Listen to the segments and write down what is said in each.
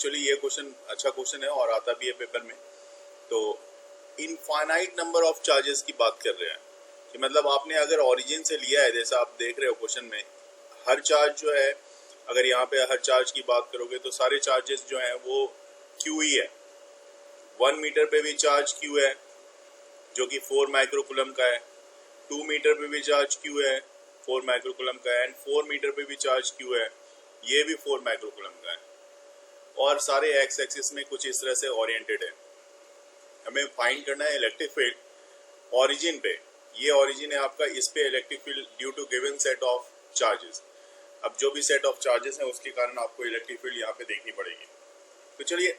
Actually ये question अच्छा question है और आता भी है पेपर में। तो इनफाइनाइट नंबर ऑफ चार्जेस की बात कर रहे हैं कि मतलब आपने अगर ओरिजिन से लिया है, जैसा आप देख रहे हो क्वेश्चन में, हर चार्ज जो है, अगर यहाँ पे हर चार्ज की बात करोगे तो सारे चार्जेस जो हैं वो क्यू ही है। 1 मीटर पे भी चार्ज क्यू है जो कि 4 माइक्रोकुलम का है, 2 मीटर पे भी चार्ज क्यू है 4 माइक्रोकुलम का है, एंड 4 मीटर पे भी चार्ज क्यू है, ये भी 4 माइक्रोकुलम का है। और सारे एक्स एक्सिस में कुछ इस तरह से ओरिएंटेड है। हमें फाइंड करना है इलेक्ट्रिक फील्ड ओरिजिन पे। ये ओरिजिन है आपका, इस पे electric field due to given set of charges. अब जो भी सेट ऑफ चार्जेस हैं उसके कारण आपको इलेक्ट्रिक फील्ड यहाँ पे देखनी पड़ेगी। तो चलिए,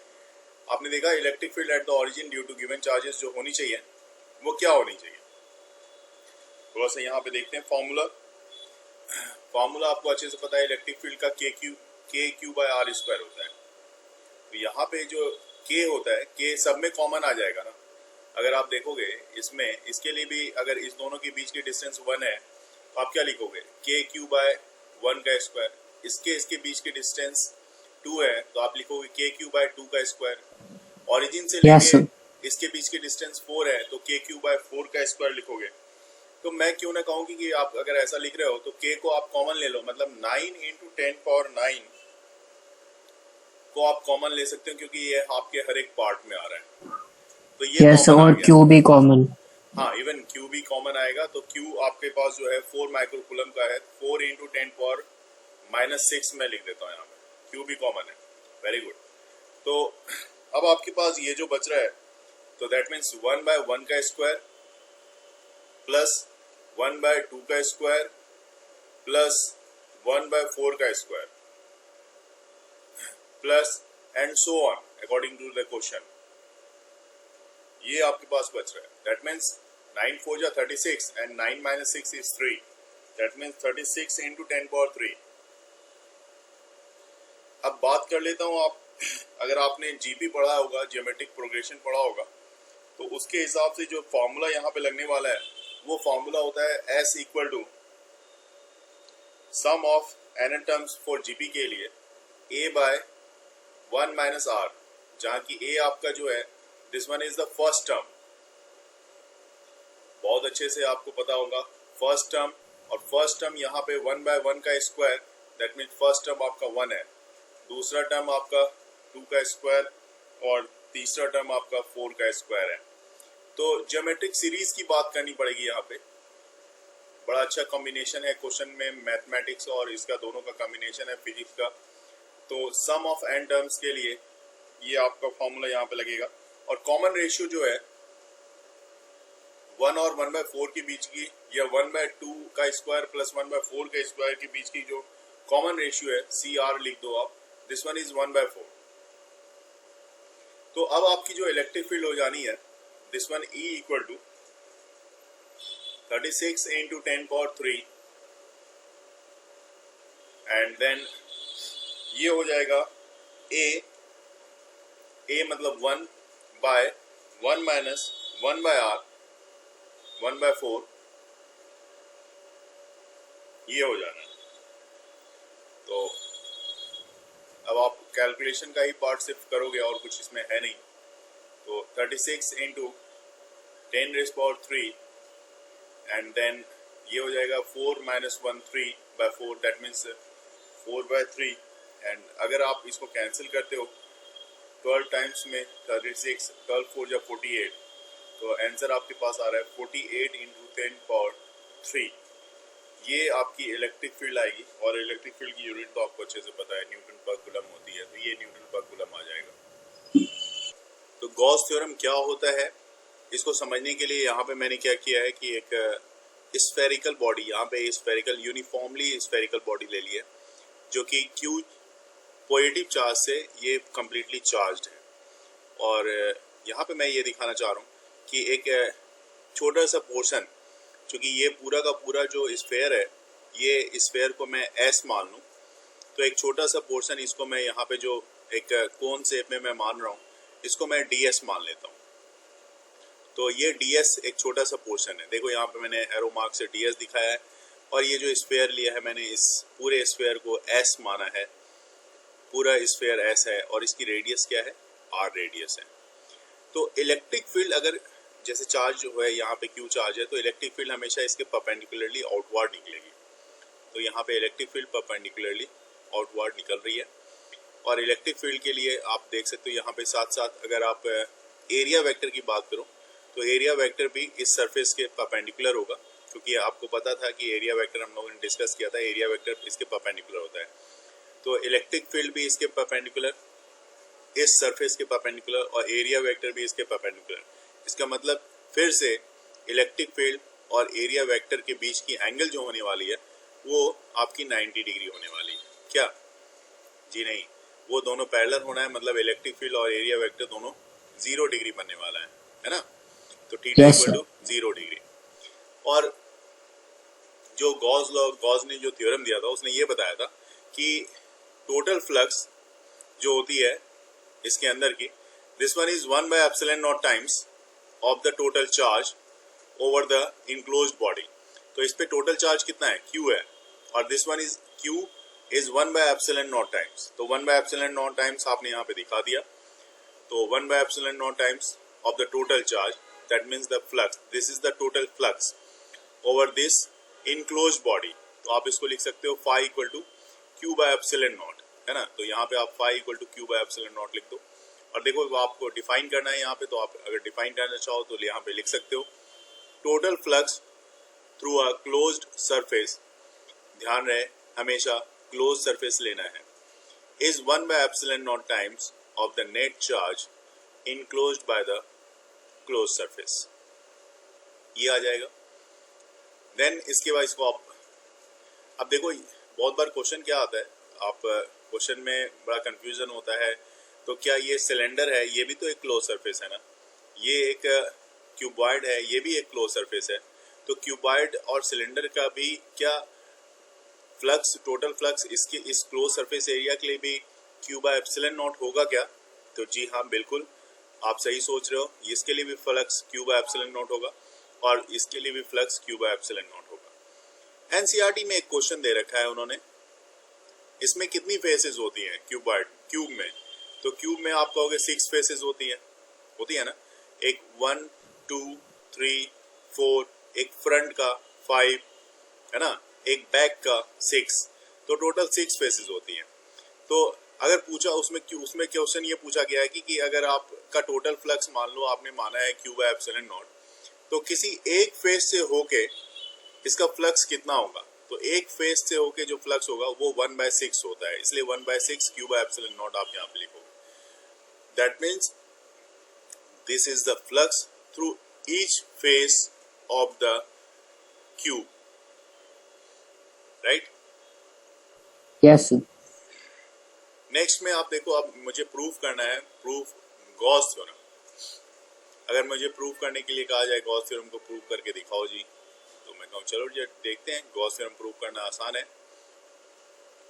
आपने देखा electric field at the origin due to given charges जो होनी चाहिए वो क्या होनी चाहिए। थोड़ा सा यहाँ पे देखते हैं फॉर्मूला आपको अच्छे से पता है इलेक्ट्रिक फील्ड का, के क्यू बाय आर स्क्वायर होता है। तो यहाँ पे जो के होता है, के सब में कॉमन आ जाएगा ना। अगर आप देखोगे इसमें, इसके लिए भी अगर इस दोनों के बीच की डिस्टेंस 1 है तो आप क्या लिखोगे, के क्यू बाय 1 का स्क्वायर। इसके बीच की डिस्टेंस 2 है तो आप लिखोगे के क्यू बाय 2 का स्क्वायर। ओरिजिन से लेके इसके बीच की डिस्टेंस 4 है तो के क्यू बाय 4 का स्क्वायर लिखोगे। तो मैं क्यों ना कहूँ कि आप अगर ऐसा लिख रहे हो तो के को आप कॉमन ले लो, मतलब 9 इंटू 10 पावर 9 को आप कॉमन ले सकते हो क्योंकि ये आपके हर एक पार्ट में आ रहा है। तो ये yes, और क्यू भी कॉमन। हाँ, इवन क्यू भी कॉमन आएगा। तो क्यू आपके पास जो है 4 माइक्रोकुलम का है, 4 इंटू 10 पावर -6 में लिख देता हूँ यहाँ पे, क्यू भी कॉमन है। Very good. तो अब आपके पास ये जो बच रहा है, तो दैट मीन्स 1 बाय 1 का स्क्वायर प्लस 1 बाय 2 का स्क्वायर प्लस 1 बाय 4 का square plus and so on according to the question. ये आपके पास बच रहा है। दैट मीन्स 9 4 जा 36 and 9 minus 6 is 3। That means 36 into 10 power 3। अब बात कर लेता हूँ, आप अगर आपने जीपी पढ़ा होगा, ज्योमेट्रिक प्रोग्रेशन पढ़ा होगा, तो उसके हिसाब से जो फॉर्मूला यहाँ पे लगने वाला है वो फॉर्मूला होता है S equal to sum of N terms for GP के लिए A बाय 1 माइनस R, जहाँ की A आपका जो है, this one is the first term. बहुत अच्छे से आपको पता होगा फर्स्ट टर्म, और फर्स्ट टर्म यहाँ पे 1 बाय 1 का square, that mean first term आपका 1 है, दूसरा टर्म आपका 2 का स्क्वायर और तीसरा टर्म आपका 4 का स्क्वायर है। तो ज्योमेट्रिक सीरीज की बात करनी पड़ेगी यहाँ पे। बड़ा अच्छा कॉम्बिनेशन है क्वेश्चन में, मैथमेटिक्स और इसका दोनों का कॉम्बिनेशन है, फिजिक्स का। तो सम ऑफ एन टर्म्स के लिए ये आपका फॉर्मूला यहाँ पे लगेगा। और कॉमन रेशियो जो है 1 और 1/4 के बीच की, या 1/2 का स्क्वायर प्लस 1/4 के स्क्वायर के बीच की जो कॉमन रेशियो है, CR लिख दो आप, दिस वन इज 1/4। तो अब आपकी जो इलेक्ट्रिक फील्ड हो जानी है, this one E equal to 36 into 10 power 3 and then ये हो जाएगा A मतलब 1 बाय 1 माइनस 1 बाय R 1/4, ये हो जाना है। तो अब आप कैलकुलेशन का ही पार्ट सिर्फ करोगे और कुछ इसमें है नहीं। तो 36 into 10 raise power 3 and then ये हो जाएगा 4 माइनस 1 3/4, दैट मीन्स 4/3। एंड अगर आप इसको कैंसिल करते हो 12 टाइम्स में 36, 12 4 जा 48, तो आंसर आपके पास आ रहा है 48 इंटू 10 पावर 3। ये आपकी इलेक्ट्रिक फील्ड आएगी। और इलेक्ट्रिक फील्ड की यूनिट तो आपको अच्छे से पता है, न्यूटन पर कूलम होती है, तो ये न्यूटन पर कूलम आ जाएगा। तो गॉस थ्योरम क्या होता है, इसको समझने के लिए यहाँ पे मैंने क्या किया है कि एक स्फेरिकल बॉडी, यहाँ पे स्फेरिकल, यूनिफॉर्मली स्फेरिकल बॉडी ले ली है, जो कि क्यू पॉजिटिव चार्ज से ये कम्प्लीटली चार्ज्ड है। और यहाँ पे मैं ये दिखाना चाह रहा हूँ कि एक छोटा सा पोर्शन, चूँकि ये पूरा का पूरा जो स्फेयर है, ये स्फेयर को मैं S मान लूँ, तो एक छोटा सा पोर्शन, इसको मैं यहाँ पे जो एक कोन शेप में मैं मान रहा हूँ, इसको मैं DS मान लेता हूँ। तो ये DS एक छोटा सा पोर्शन है। देखो यहाँ पे मैंने एरो मार्क से DS दिखाया है, और ये जो स्फेयर लिया है मैंने, इस पूरे स्फेयर को S माना है, पूरा स्फीयर एस है और इसकी रेडियस क्या है, आर रेडियस है। तो इलेक्ट्रिक फील्ड अगर जैसे चार्ज जो है यहाँ पे क्यू चार्ज है, तो इलेक्ट्रिक फील्ड हमेशा इसके परपेंडिकुलरली आउटवर्ड निकलेगी। तो यहाँ पे इलेक्ट्रिक फील्ड परपेंडिकुलरली आउटवर्ड निकल रही है। और इलेक्ट्रिक फील्ड के लिए आप देख सकते हो यहाँ पे साथ साथ अगर आप एरिया वेक्टर की बात करो तो एरिया वेक्टर भी इस सरफेस के परपेंडिकुलर होगा, क्योंकि आपको पता था कि एरिया वेक्टर हम लोगों ने डिस्कस किया था, एरिया वेक्टर इसके परपेंडिकुलर होता है। तो इलेक्ट्रिक फील्ड भी इसके परपेंडिकुलर, इस सरफेस के परपेंडिकुलर, और एरिया वेक्टर भी इसके परपेंडिकुलर। इसका मतलब फिर से इलेक्ट्रिक फील्ड और एरिया वेक्टर के बीच की एंगल जो होने वाली है वो आपकी 90 डिग्री होने वाली है। क्या जी नहीं, वो दोनों पैरेलल होना है, मतलब इलेक्ट्रिक फील्ड और एरिया वेक्टर दोनों 0 डिग्री बनने वाला है ना। तो थीटा इक्वल टू 0 डिग्री। और जो गॉस ने जो थ्योरम दिया था उसने ये बताया था कि टोटल फ्लक्स जो होती है इसके अंदर की, this one is 1 by epsilon naught times of the total charge over the enclosed body. तो इस पे टोटल चार्ज कितना है, Q है, और this one is Q is 1 by epsilon naught times. तो 1 बाय एप्सिलॉन नॉट टाइम्स आपने यहाँ पे दिखा दिया। तो 1 by epsilon naught times of the total charge, that means the flux, this is the total flux over this enclosed body. तो आप इसको लिख सकते हो phi equal to Q by epsilon naught, है ना। तो यहाँ पे आप phi equal to Q by epsilon naught लिख दो। और देखो वो आपको डिफाइन करना है यहाँ पे, तो आप अगर डिफाइन करना चाहो तो यहाँ पे लिख सकते हो total flux through a closed surface, ध्यान रहे हमेशा क्लोज सरफेस लेना है, is 1 by epsilon naught times of the net charge enclosed by the close surface. ये आ जाएगा। देन इसके बाद इसको आप अब देखो बहुत बार क्वेश्चन क्या आता है, आप क्वेश्चन में बड़ा कंफ्यूजन होता है, तो क्या ये सिलेंडर है, ये भी तो एक क्लोज सरफेस है ना, ये एक क्यूबॉइड है, ये भी एक क्लोज सरफेस है। तो क्यूबॉइड और सिलेंडर का भी क्या फ्लक्स, टोटल फ्लक्स इसके इस क्लोज सरफेस एरिया के लिए भी Q बाय एप्सिलॉन नॉट होगा क्या? तो जी हाँ बिल्कुल, आप सही सोच रहे हो, इसके लिए भी flux Q by epsilon not होगा और इसके लिए भी flux Q by epsilon not होगा। एनसीईआरटी में एक क्वेश्चन दे रखा है उन्होंने, इसमें कितनी फेसेस होती हैं क्यूबॉइड, क्यूब में? तो क्यूब में आप कहोगे 6 फेसेस होती है ना, एक 1 2 3 4, एक फ्रंट का 5, है ना, एक बैक का 6, तो टोटल 6 फेसेस होती हैं। तो अगर पूछा उसमें क्वेश्चन ये पूछा गया है कि अगर आपका टोटल फ्लक्स मान लो आपने माना है Q बाय एप्सिलॉन नॉट, तो किसी एक फेस से होके इसका फ्लक्स कितना होगा? तो एक फेस से होके जो फ्लक्स होगा वो 1/6 होता है, इसलिए 1/6 Q बाय एप्सिलॉन नॉट आप यहाँ पे लिखोगे। That means this is the flux through each face of the cube, right? Yes. Next में आप देखो, अब मुझे प्रूफ करना है, प्रूफ गॉस थ्योरम। अगर मुझे प्रूफ करने के लिए कहा जाए गॉस थ्योरम को प्रूफ करके दिखाओ जी, तो मैं कहूँ चलो जी देखते हैं, गॉस थ्योरम प्रूफ करना आसान है।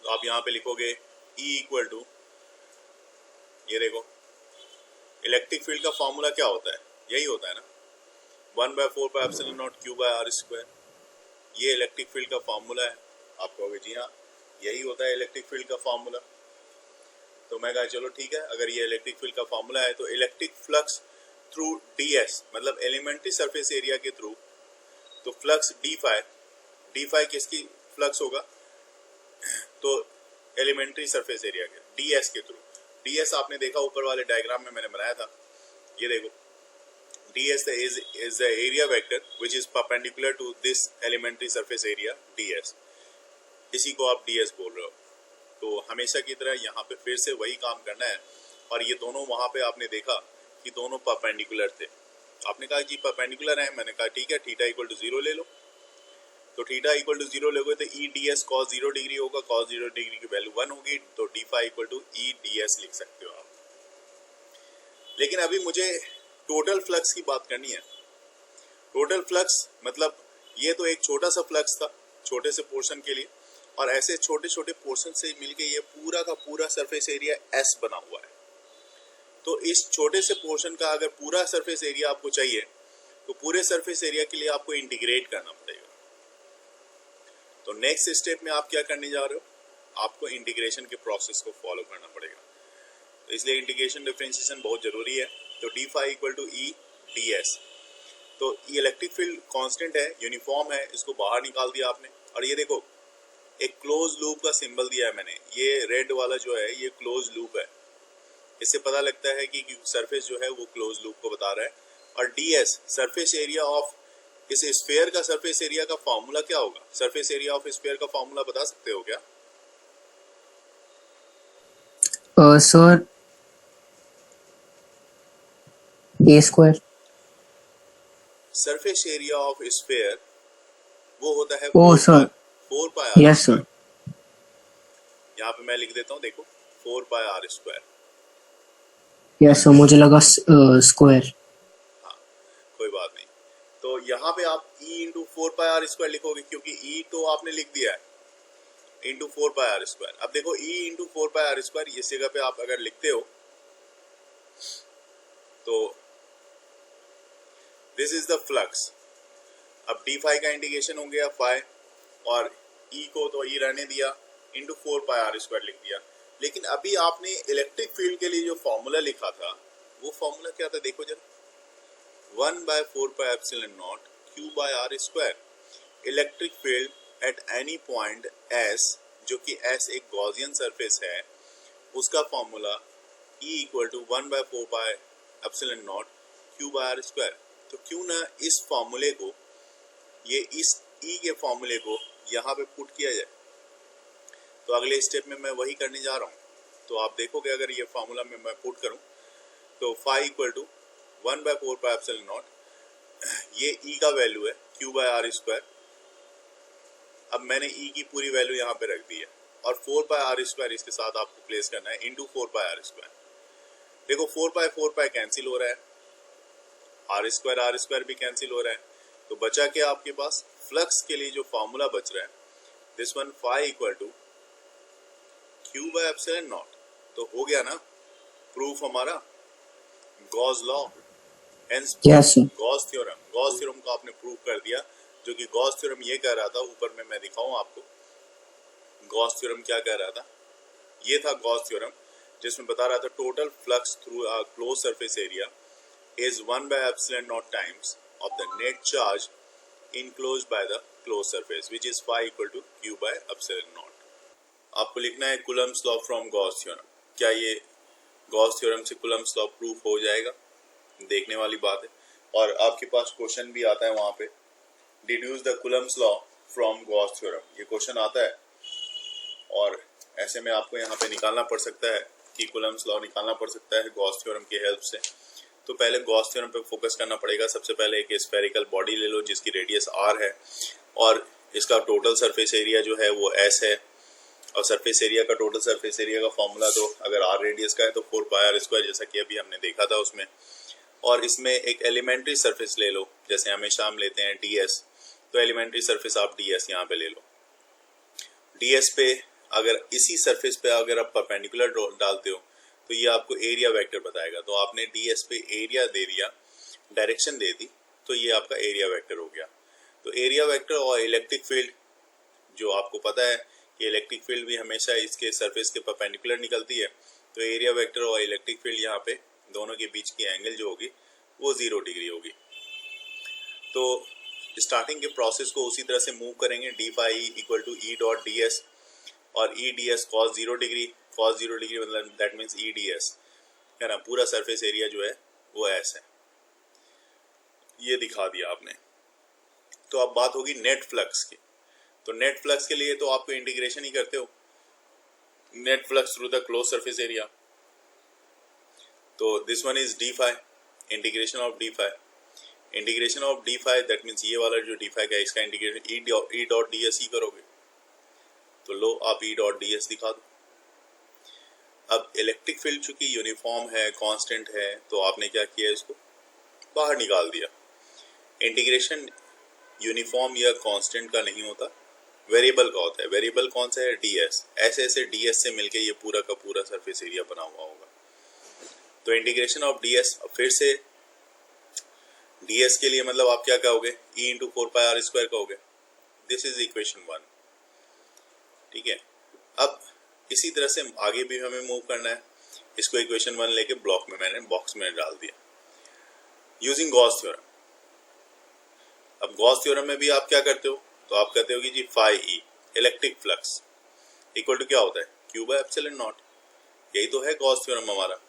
तो आप यहाँ पे लिखोगे E इक्वल टू, ये देखो इलेक्ट्रिक फील्ड का फॉर्मूला क्या होता है, यही होता है ना, 1/4 pi epsilon naught Q by R square. ये इलेक्ट्रिक फील्ड का फॉर्मूला है। आप कहोगे जी हाँ यही होता है इलेक्ट्रिक फील्ड का फॉर्मूला। तो मैं कहा चलो ठीक है, अगर ये इलेक्ट्रिक फील्ड का फॉर्मूला है तो इलेक्ट्रिक फ्लक्स थ्रू ds, मतलब एलिमेंट्री सरफेस एरिया के थ्रू, तो फ्लक्स डी फाई किसकी फ्लक्स होगा? तो एलिमेंट्री सरफेस एरिया के ds के थ्रू। ds आपने देखा ऊपर वाले डायग्राम में मैंने बनाया था, ये देखो ds is the area vector which is perpendicular to this elementary surface area ds, इसी को आप ds बोल रहे हो। तो हमेशा की तरह यहाँ पे फिर से वही काम करना है, और ये दोनों वहाँ पे आपने देखा कि दोनों परपेंडिकुलर थे, आपने कहा जी परपेंडिकुलर है, मैंने कहा ठीक है थीटा इक्वल टू 0 ले लो। तो थीटा इक्वल टू 0 लोगे तो E D S cos 0 degree होगा, कॉस 0 डिग्री की वैल्यू 1 होगी, तो D phi equal to E D S लिख सकते हो आप। लेकिन अभी मुझे टोटल फ्लक्स की बात करनी है। टोटल फ्लक्स मतलब ये तो एक छोटा सा फ्लक्स था छोटे से पोर्शन के लिए, और ऐसे छोटे छोटे पोर्शन से मिलके ये पूरा का पूरा सरफेस एरिया S बना हुआ है। तो इस छोटे से पोर्शन का अगर पूरा सरफेस एरिया आपको चाहिए तो पूरे सरफेस एरिया के लिए आपको इंटीग्रेट करना पड़ेगा। तो नेक्स्ट स्टेप में आप क्या करने जा रहे हो, आपको इंटीग्रेशन के प्रोसेस को फॉलो करना पड़ेगा। तो इसलिए इंटीग्रेशन डिफरेंशिएशन बहुत ज़रूरी है। तो D phi equal to E D S. तो ये इलेक्ट्रिक फील्ड कांस्टेंट है, यूनिफॉर्म है, इसको बाहर निकाल दिया आपने। और ये देखो एक क्लोज लूप का सिंबल दिया है मैंने, ये रेड वाला जो है ये क्लोज लूप है। इससे पता लगता है कि सरफेस जो है वो क्लोज लूप को बता रहा है। और D S surface area of इस स्फीयर का सरफेस एरिया का फॉर्मूला क्या होगा? सरफेस एरिया ऑफ स्फीयर का फॉर्मूला बता सकते हो क्या? Sir A square. Surface area of sphere वो होता है ओ sir, 4 pi R yes square. Sir, यहाँ पे मैं लिख देता हूँ, देखो 4 pi R square. Yes sir, मुझे लगा स्क्वायर। हाँ, कोई बात नहीं। तो यहाँ पे आप E into 4 pi R square लिखोगे, क्योंकि E तो आपने लिख दिया है इंटू 4 पाई आर स्क्वायर। अब देखो E into 4 pi R square इस जगह पे आप अगर लिखते हो तो दिस इज द फ्लक्स। अब डी फाई का इंटीग्रेशन हो गया फाई, और E को तो E रहने दिया, इंटू 4 पाई आर स्क्वायर लिख दिया। लेकिन अभी आपने इलेक्ट्रिक फील्ड के लिए जो फॉर्मूला लिखा था वो फॉर्मूला क्या था? देखो जरा, 1/4 pi epsilon naught Q by R square. Electric field at any point S, जो कि S एक गॉसियन सरफेस है, उसका formula E equal to 1/4 pi epsilon naught Q by R square. तो क्यों ना इस फॉर्मूले को, ये इस E के फॉर्मूले को यहाँ पे पुट किया जाए। तो अगले स्टेप में मैं वही करने जा रहा हूँ। तो आप देखोगे अगर ये फॉर्मूला में मैं पुट करूँ तो phi equal to 1/4 pi epsilon naught, ये E का वैल्यू है Q बाय आर स्क्वायर। अब मैंने E की पूरी वैल्यू यहाँ पे रख दी है, और 4 पाई आर स्क्वायर इसके साथ आपको प्लेस करना है इंटू 4 पाई आर स्क्वायर। देखो 4 पाई कैंसिल हो रहा है, आर स्क्वायर भी कैंसिल हो रहा है। तो बचा क्या आपके पास? फ्लक्स के लिए जो फॉर्मूला बच रहा है, this one phi equal to Q by epsilon naught. तो हो गया ना प्रूफ हमारा, Gauss law, hence yes sir, Gauss theorem. Gauss theorem को आपने प्रूव कर दिया, जो कि गॉस थ्योरम ये कह रहा था, ऊपर में मैं दिखाऊं आपको गॉस थ्योरम क्या कह रहा था। ये था गॉस थ्योरम, जिसमें बता रहा था total flux through a close surface area is 1/epsilon naught times of the net charge enclosed by the closed surface, which is phi equal to Q by epsilon naught। आपको लिखना है Coulomb's law from Gauss theorem. क्या ये Gauss theorem से Coulomb's law proof हो जाएगा? देखने वाली बात है। और आपके पास क्वेश्चन भी आता है वहां पे, deduce the Coulomb's law from Gauss theorem, ये क्वेश्चन आता है। और ऐसे में आपको यहाँ पे निकालना पड़ सकता है कि कूलम्स लॉ निकालना पड़ सकता है गॉस थ्योरम की हेल्प से। तो पहले गॉस थ्योरम पे फोकस करना पड़ेगा। सबसे पहले एक स्फेरिकल बॉडी ले लो जिसकी रेडियस r है, और इसका टोटल सरफेस एरिया जो है वो s है। और सरफेस एरिया का, टोटल सरफेस एरिया का फॉर्मूला तो अगर r रेडियस का है तो 4 पाई आर स्क्वायर, जैसा कि अभी हमने देखा था उसमें। और इसमें एक एलिमेंट्री सरफेस ले लो, जैसे हमेशा हम लेते हैं ds, तो एलिमेंट्री सरफेस आप ds यहाँ पे ले लो। ds पे अगर इसी सरफेस पे अगर आप परपेंडिकुलर डालते हो तो ये आपको एरिया वेक्टर बताएगा। तो आपने ds पे एरिया दे दिया, डायरेक्शन दे दी, तो ये आपका एरिया वेक्टर हो गया। तो एरिया वेक्टर और इलेक्ट्रिक फील्ड, जो आपको पता है कि इलेक्ट्रिक फील्ड भी हमेशा इसके सरफेस के परपेंडिकुलर निकलती है, तो एरिया वेक्टर और इलेक्ट्रिक फील्ड यहाँ पे दोनों के बीच की एंगल जो होगी वो 0 डिग्री होगी। तो स्टार्टिंग के प्रोसेस को उसी तरह से मूव करेंगे, D phi equal to E dot D S, और E D S cos 0 degree, cos 0 degree मतलब that means E D S है ना। पूरा सरफेस एरिया जो है वो एस है, ये दिखा दिया आपने। तो अब बात होगी नेट फ्लक्स की। तो नेट फ्लक्स के लिए तो आपको इंटीग्रेशन ही करते हो, net flux through the close surface area. तो this one is D phi, integration of D phi, integration of D phi that means ये वाला जो डी फाई का इसका integration E dot D S ही करोगे। तो लो आप ई डॉट डी एस दिखा दो। अब इलेक्ट्रिक फील्ड चूंकि यूनिफॉर्म है, कांस्टेंट है, तो आपने क्या किया, इसको बाहर निकाल दिया। इंटीग्रेशन यूनिफॉर्म या कांस्टेंट का नहीं होता, वेरिएबल का होता है। वेरिएबल कौन सा है? डीएस। ऐसे ऐसे डीएस से मिलके ये पूरा का पूरा सरफेस एरिया बना हुआ होगा। तो इंटीग्रेशन ऑफ डीएस, फिर से डीएस के लिए मतलब आप क्या कहोगे? E into 4 pi R square कहोगे। दिस इज इक्वेशन 1, ठीक है। अब इसी तरह से आगे भी हमें मूव करना है। इसको इक्वेशन 1 लेके ब्लॉक में मैंने बॉक्स में डाल दिया यूजिंग गॉस थ्योरम। अब गॉस थ्योरम में भी आप क्या करते हो, तो आप कहते हो कि जी phi E electric flux equal to क्या होता है, क्यू बाय एप्सिलॉन नॉट। यही तो है गॉस थ्योरम हमारा।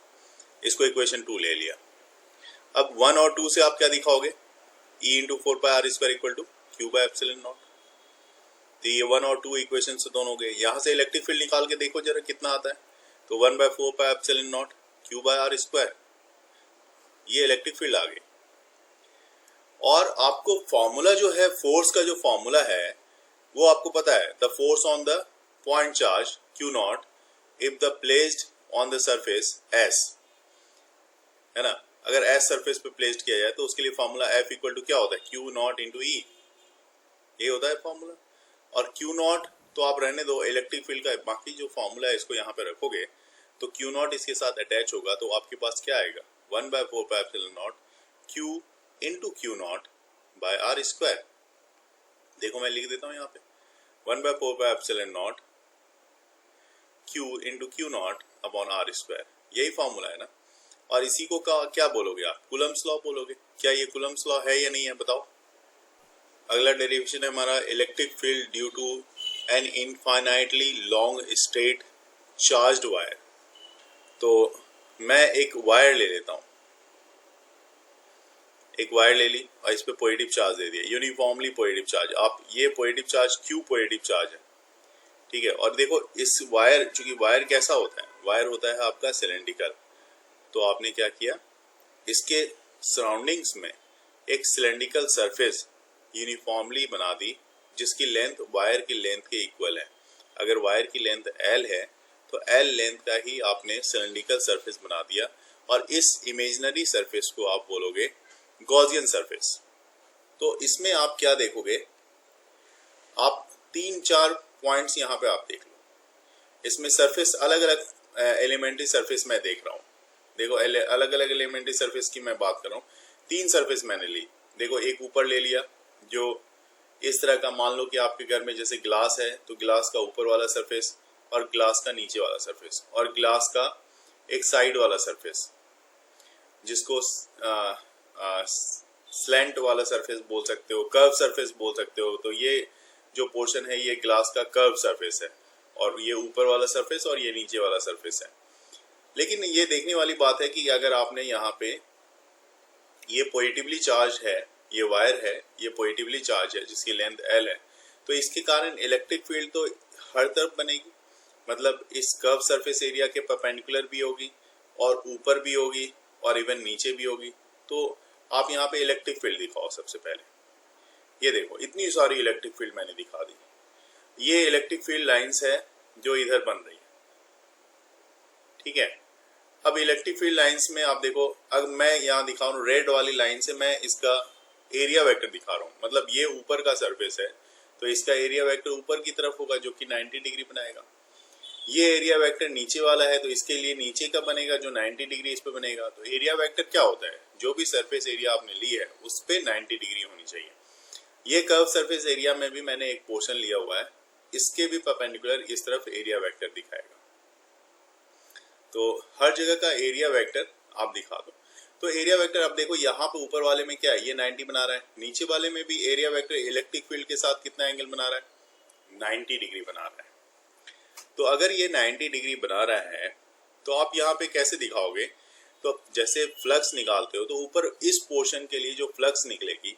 इसको इक्वेशन 2 ले लिया। अब 1 और 2 से आप क्या दिखाओगे, E into 4 pi R square equal to Q by epsilon naught. तो ये 1 और 2 इक्वेशन से दोनों हो गए। यहाँ से इलेक्ट्रिक फील्ड निकाल के देखो जरा कितना आता है, तो 1 by 4 pi epsilon naught Q by R square, ये इलेक्ट्रिक फील्ड आ गई। और आपको फॉर्मूला जो है, फोर्स का जो फॉर्मूला है वो आपको पता है, the force on the point charge Q not if the placed on the surface S, है ना। अगर एस सरफेस पे प्लेस्ड किया जाए तो उसके लिए फॉर्मूला एफ इक्वल टू क्या होता है, क्यू नॉट इंटू ई, ये होता है फॉर्मूला। और क्यू नॉट तो आप रहने दो, इलेक्ट्रिक फील्ड का बाकी जो फॉर्मूला है इसको यहाँ पे रखोगे तो क्यू नॉट इसके साथ अटैच होगा, तो आपके पास क्या आएगा, 1 by 4 pi epsilon naught Q into Q naught by R square. देखो मैं लिख देता हूँ यहाँ पे 1 by 4 pi epsilon naught Q into Q naught upon R square, यही फॉर्मूला है ना। और इसी को क्या बोलोगे आप, कूलम्ब्स लॉ बोलोगे। क्या ये कूलम्ब्स लॉ है या नहीं है, बताओ। अगला डेरिवेशन है हमारा electric field due to an infinitely long straight charged wire. तो मैं एक वायर ले लेता हूं, एक वायर ले ली और इस पे पॉजिटिव चार्ज दे दिया, यूनिफॉर्मली पॉजिटिव चार्ज। आप ये positive charge Q positive charge है, ठीक है। और देखो इस वायर, चूंकि वायर कैसा होता है, वायर होता है आपका सिलेंड्रिकल, तो आपने क्या किया, इसके सराउंडिंग्स में एक सिलेंड्रिकल सरफेस यूनिफॉर्मली बना दी जिसकी लेंथ वायर की लेंथ के इक्वल है। अगर वायर की लेंथ एल है तो एल लेंथ का ही आपने सिलेंड्रिकल सरफेस बना दिया, और इस इमेजिनरी सरफेस को आप बोलोगे गॉसियन सरफेस। तो इसमें आप क्या देखोगे, आप 3-4 पॉइंट्स यहाँ पे आप देख लो। इसमें सरफेस अलग अलग एलिमेंट्री सरफेस मैं देख रहा हूँ। देखो अलग अलग एलिमेंट्री सरफेस की मैं बात कर रहा हूँ। 3 सरफेस मैंने ली। देखो एक ऊपर ले लिया जो इस तरह का, मान लो कि आपके घर में जैसे ग्लास है तो ग्लास का ऊपर वाला सरफेस और ग्लास का नीचे वाला सरफेस और ग्लास का एक साइड वाला सरफेस जिसको स्लैंट वाला सरफेस बोल सकते हो, कर्व सरफेस बोल सकते हो। तो ये जो पोर्शन है ये ग्लास का कर्व सरफेस है, और ये ऊपर वाला सरफेस और ये नीचे वाला सरफेस है। लेकिन ये देखने वाली बात है कि अगर आपने यहाँ पे ये पॉजिटिवली चार्ज है, ये वायर है, ये पॉजिटिवली चार्ज है जिसकी लेंथ एल है, तो इसके कारण इलेक्ट्रिक फील्ड तो हर तरफ बनेगी। मतलब इस कर्व सरफेस एरिया के परपेंडिकुलर भी होगी और ऊपर भी होगी और इवन नीचे भी होगी। तो आप यहाँ पे इलेक्ट्रिक फील्ड दिखाओ सबसे पहले। ये देखो इतनी सारी इलेक्ट्रिक फील्ड मैंने दिखा दी। ये इलेक्ट्रिक फील्ड लाइंस है जो इधर बन रही है, ठीक है। अब इलेक्ट्रिक फील्ड लाइंस में आप देखो, अगर मैं यहाँ दिखा रहा हूँ रेड वाली लाइन से, मैं इसका एरिया वेक्टर दिखा रहा हूँ। मतलब ये ऊपर का सरफेस है तो इसका एरिया वेक्टर ऊपर की तरफ होगा जो कि 90 डिग्री बनाएगा। ये एरिया वेक्टर नीचे वाला है तो इसके लिए नीचे का बनेगा जो 90 डिग्री इस पे बनेगा। तो एरिया वेक्टर क्या होता है, जो भी सरफेस एरिया आपने ली है उस पे 90 डिग्री होनी चाहिए। ये कर्व सरफेस एरिया में भी मैंने एक पोर्शन लिया हुआ है, इसके भी परपेंडिकुलर इस तरफ एरिया वेक्टर दिखाएगा। तो हर जगह का एरिया वेक्टर आप दिखा दो। तो एरिया वेक्टर अब देखो यहाँ पे ऊपर वाले में क्या है, ये 90 बना रहा है। नीचे वाले में भी एरिया वेक्टर इलेक्ट्रिक फील्ड के साथ कितना एंगल बना रहा है, 90 डिग्री बना रहा है। तो अगर ये 90 डिग्री बना रहा है तो आप यहाँ पे कैसे दिखाओगे, तो जैसे फ्लक्स निकालते हो तो ऊपर इस पोर्शन के लिए जो फ्लक्स निकलेगी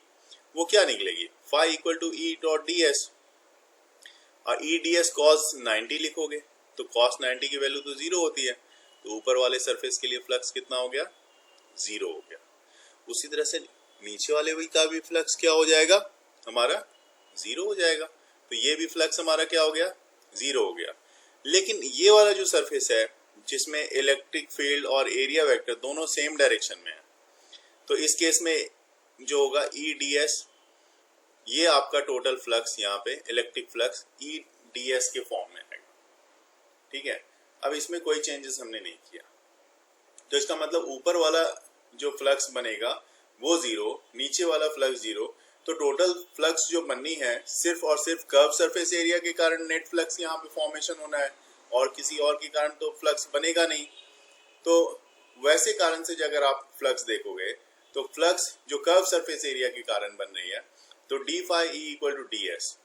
वो क्या निकलेगी, phi equal to E dot D S. और ई डी एस कॉस 90 लिखोगे तो कॉस 90 की वैल्यू तो 0 होती है, तो ऊपर वाले सरफेस के लिए फ्लक्स कितना हो गया, 0 हो गया। उसी तरह से नीचे वाले का भी फ्लक्स क्या हो जाएगा, हमारा 0 हो जाएगा। तो ये भी फ्लक्स हमारा क्या हो गया, 0 हो गया। लेकिन ये वाला जो सरफेस है जिसमें इलेक्ट्रिक फील्ड और एरिया वेक्टर दोनों सेम डायरेक्शन में है, तो इस केस में जो होगा ई डी एस, ये आपका टोटल फ्लक्स यहाँ पे इलेक्ट्रिक फ्लक्स ई डी एस के फॉर्म में आएगा, ठीक है। अब इसमें कोई चेंजेस हमने नहीं किया, तो इसका मतलब ऊपर वाला जो फ्लक्स बनेगा वो 0, नीचे वाला फ्लक्स 0। तो टोटल फ्लक्स जो बननी है सिर्फ और सिर्फ कर्व सरफेस एरिया के कारण नेट फ्लक्स यहाँ पे फॉर्मेशन होना है, और किसी और के कारण तो फ्लक्स बनेगा नहीं। तो वैसे कारण से अगर आप फ्लक्स देखोगे तो फ्लक्स जो कर्व सरफेस एरिया के कारण बन रही है, तो D phi E equal to D S.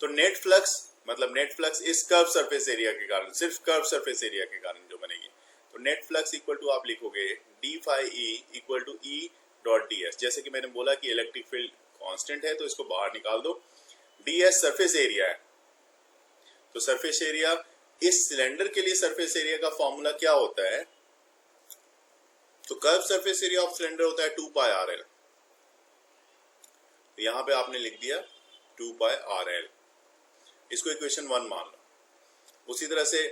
तो नेट फ्लक्स मतलब नेट फ्लक्स इस कर्व सरफेस एरिया के कारण, सिर्फ कर्व सरफेस एरिया के कारण जो बनेगी, तो नेट फ्लक्स इक्वल टू आप लिखोगे D phi E equal to E dot D S. जैसे कि मैंने बोला कि इलेक्ट्रिक फील्ड कांस्टेंट है तो इसको बाहर निकाल दो, डी एस सरफेस एरिया है। तो सरफेस एरिया, इस सिलेंडर के लिए सरफेस एरिया का फॉर्मूला क्या होता है? तो curve surface area of cylinder होता है 2 पाई आर एल। तो यहां पे आपने लिख दिया 2 पाई आर एल, इसको इक्वेशन 1 मान लो। उसी तरह से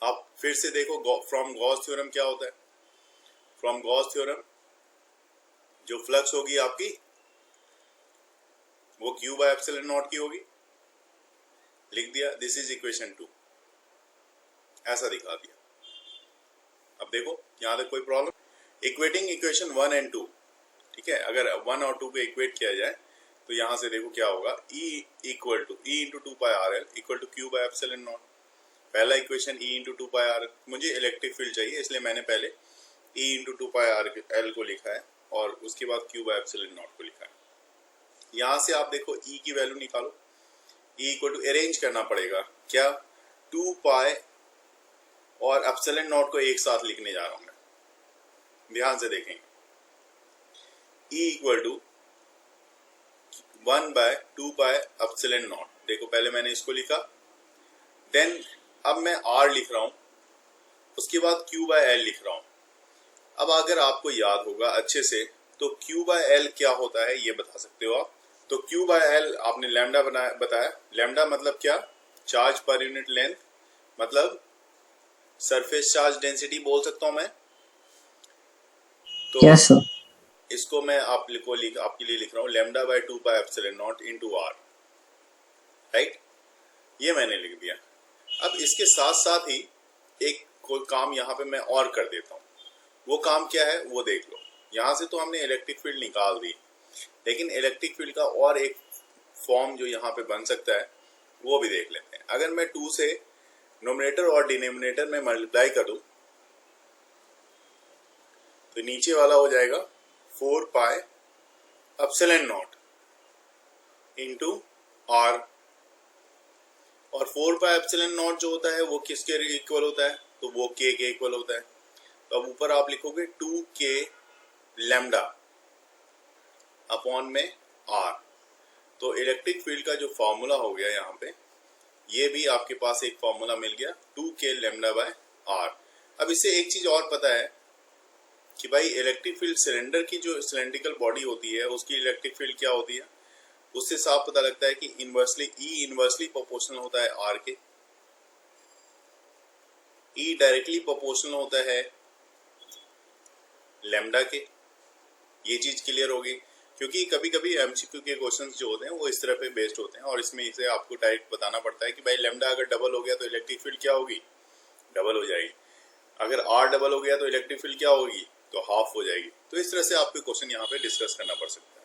आप फिर से देखो फ्रॉम गॉस थ्योरम क्या होता है। फ्रॉम गॉस थ्योरम जो फ्लक्स होगी आपकी वो क्यू बाय एप्सिलॉन नॉट की होगी, लिख दिया, दिस इज इक्वेशन 2, ऐसा दिखा दिया। अब देखो यहां तक कोई प्रॉब्लम? इक्वेटिंग इक्वेशन 1 एंड 2, ठीक है, अगर 1 और 2 पे इक्वेट किया जाए तो यहां से देखो क्या होगा, E equal to E into 2 pi R L equal to Q by epsilon naught. पहला equation E into 2 pi R, मुझे इलेक्ट्रिक फील्ड चाहिए इसलिए मैंने पहले E into 2 pi R L को लिखा है और उसके बाद क्यू बाय एप्सिलॉन नॉट को लिखा है। यहां से आप देखो E की वैल्यू निकालो, E इक्वल टू अरेंज करना पड़ेगा क्या, 2 पाई और एप्सिलॉन नॉट को एक साथ लिखने जा रहा हूं मैं, ध्यान से देखेंगे। E equal to 1 by 2 pi epsilon naught, देखो पहले मैंने इसको लिखा, देन अब मैं R लिख रहा हूं, उसके बाद Q बाय L लिख रहा हूं। अब अगर आपको याद होगा अच्छे से तो Q बाय L क्या होता है ये बता सकते हो आप। तो Q बाय L आपने लैम्डा बताया, लैम्डा मतलब क्या, चार्ज पर यूनिट लेंथ, मतलब सरफेस चार्ज डेंसिटी बोल सकता हूं मैं। तो यस सर। इसको मैं आपके लिए लिख रहा हूं lambda by 2 pi epsilon not into R, right, ये मैंने लिख दिया। अब इसके साथ साथ ही एक कोई काम यहाँ पे मैं और कर देता हूँ, वो काम क्या है वो देख लो। यहाँ से तो हमने इलेक्ट्रिक फील्ड निकाल दी, लेकिन इलेक्ट्रिक फील्ड का और एक फॉर्म जो यहाँ पे बन सकता है वो भी देख लेते हैं। अगर मैं 2 से नोमिनेटर और डिनोमिनेटर में मल्टीप्लाई कर दूं तो नीचे वाला हो जाएगा 4 pi epsilon not into R, और 4 पाई एप्सिलॉन नॉट जो होता है वो किसके इक्वल होता है, तो वो K के इक्वल होता है। तो अब ऊपर आप लिखोगे 2K लैम्डा अपॉन में R। तो इलेक्ट्रिक फील्ड का जो फॉर्मूला हो गया यहाँ पे, ये भी आपके पास एक फॉर्मूला मिल गया 2K लैम्डा बाय R। अब इससे एक चीज और पता है कि भाई इलेक्ट्रिक फील्ड सिलेंडर की जो सिलेंड्रिकल बॉडी होती है उसकी इलेक्ट्रिक फील्ड क्या होती है, उससे साफ पता लगता है कि E इनवर्सली प्रोपोर्शनल होता है R के, E डायरेक्टली प्रोपोर्शनल होता है लैम्डा के। ये चीज क्लियर होगी, क्योंकि कभी कभी एमसीक्यू के क्वेश्चंस जो होते हैं वो इस तरह पे बेस्ड होते हैं और इसमें इसे आपको डायरेक्ट बताना पड़ता है कि भाई लैम्डा अगर डबल हो गया तो इलेक्ट्रिक फील्ड क्या होगी, डबल हो जाएगी। अगर R डबल हो गया तो इलेक्ट्रिक फील्ड क्या होगी, तो हाफ हो जाएगी। तो इस तरह से आपको क्वेश्चन यहाँ पे डिस्कस करना पड़ सकता है।